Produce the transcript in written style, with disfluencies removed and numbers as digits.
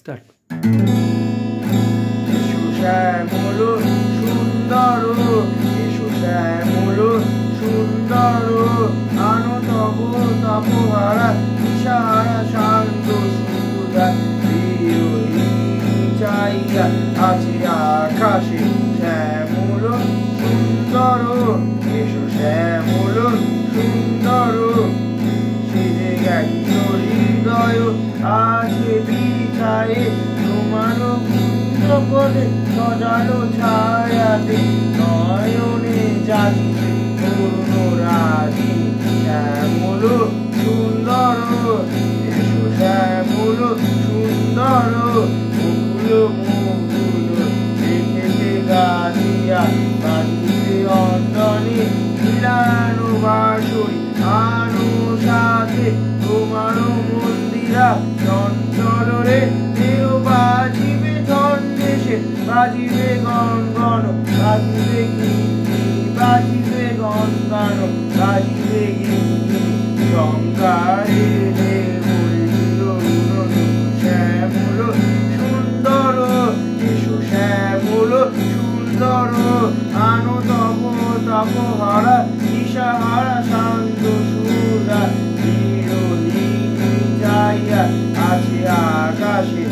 Start. এসো শ্যামল সুন্দর, এসো শ্যামল সুন্দর, আনো তব তপহারা দিশাহারা শান্ত সুধা, বিরোহিণী চাইয়া আছে আকাশে শ্যামল সুন্দর। এসো শ্যামল সুন্দর, সেজে গেল হৃদয় আছে বিছায়ে, তোমার কুঞ্জ পদে সজালো ছায়াতে, নয়নে জাগিছে করুণ রাগিনী শ্যামল সুন্দর। এসো শ্যামল সুন্দর, মুকুল মুকুল রেখেছে গাজিয়া, বাজিছে অন্তনে মিলানো বাঁশরি, আনো সাথে তোমার মন্দিরা চঞ্চল রে, দেও বাজিবে ছন্দেশে, বাজিবে গনগন, বাজিবে গিন্নি, বাজিবে গনগন, বাজিবে গিন্নি, শঙ্কারে দেবরিল শ্যামল সুন্দর। এসো শ্যামল সুন্দর, আনো তব তপহারা দিশাহারা শান্ত সুধা, বিরোহিণী চাইয়া আছে আকাশে